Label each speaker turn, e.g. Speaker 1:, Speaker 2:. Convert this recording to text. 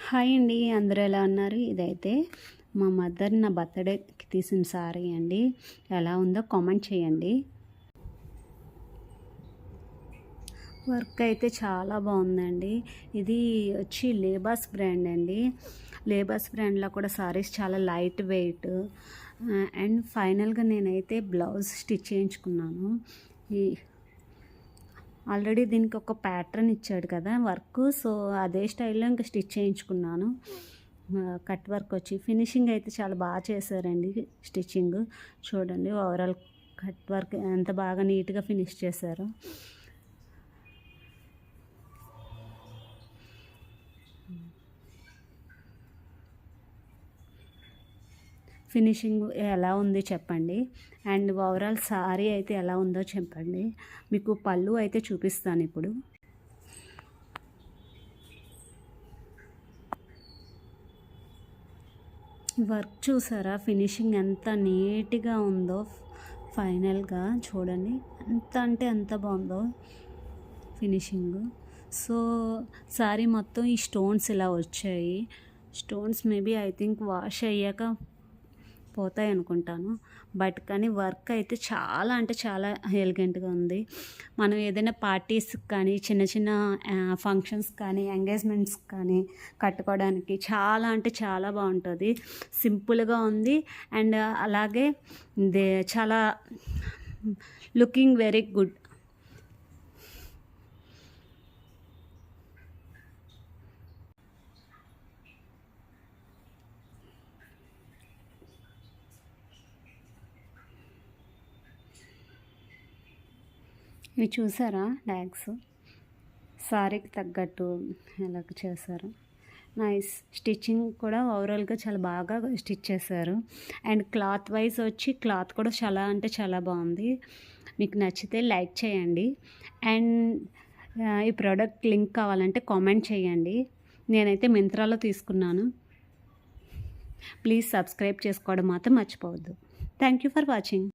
Speaker 1: Hi అండి, అందరూ ఎలా ఉన్నారు? ఇదైతే మా మదర్ నా బర్త్డేకి తీసిన సారీ అండి. ఎలా ఉందో కామెంట్ చేయండి. వర్క్ అయితే చాలా బాగుందండి. ఇది వచ్చి లేబాస్ బ్రాండ్ అండి. లేబాస్ బ్రాండ్లో కూడా సారీస్ చాలా లైట్ వెయిట్. అండ్ ఫైనల్గా నేనైతే బ్లౌజ్ స్టిచ్ చేయించుకున్నాను. ఈ ఆల్రెడీ దీనికి ఒక ప్యాటర్న్ ఇచ్చాడు కదా వర్క్, సో అదే స్టైల్లో ఇంకా స్టిచ్ చేయించుకున్నాను. కట్ వర్క్ వచ్చి ఫినిషింగ్ అయితే చాలా బాగా చేశారండి. స్టిచ్చింగ్ చూడండి, ఓవరాల్ కట్ వర్క్ ఎంత బాగా నీట్గా ఫినిష్ చేశారు. ఫినిషింగ్ ఎలా ఉంది చెప్పండి. అండ్ ఓవరాల్ సారీ అయితే ఎలా ఉందో చెప్పండి. మీకు పళ్ళు అయితే చూపిస్తాను ఇప్పుడు. వర్క్ చూసారా, ఫినిషింగ్ ఎంత నీట్గా ఉందో. ఫైనల్గా చూడండి ఎంత అంటే ఎంత బాగుందో ఫినిషింగ్. సో సారీ మొత్తం ఈ స్టోన్స్ ఇలా వచ్చాయి. Stones maybe I think wash అయ్యాక పోతాయి అనుకుంటాను. బట్ కానీ వర్క్ అయితే చాలా అంటే చాలా ఎలిగెంట్గా ఉంది. మనం ఏదైనా పార్టీస్కి కానీ చిన్న చిన్న ఫంక్షన్స్ కానీ ఎంగేజ్మెంట్స్ కానీ కట్టుకోవడానికి చాలా అంటే చాలా బాగుంటుంది. సింపుల్గా ఉంది అండ్ అలాగే చాలా లుకింగ్ వెరీ గుడ్. ఇవి చూసారా ట్యాగ్స్, సారీకి తగ్గట్టు ఎలా చేశారు. నైస్ స్టిచ్చింగ్ కూడా ఓవరాల్గా చాలా బాగా స్టిచ్ చేశారు. అండ్ క్లాత్ వైజ్ వచ్చి క్లాత్ కూడా చాలా అంటే చాలా బాగుంది. మీకు నచ్చితే లైక్ చేయండి. అండ్ ఈ ప్రోడక్ట్ లింక్ కావాలంటే కామెంట్ చేయండి. నేనైతే మింత్రాలో తీసుకున్నాను. ప్లీజ్ సబ్స్క్రైబ్ చేసుకోవడం మాత్రం మర్చిపోవద్దు. Thank you for watching.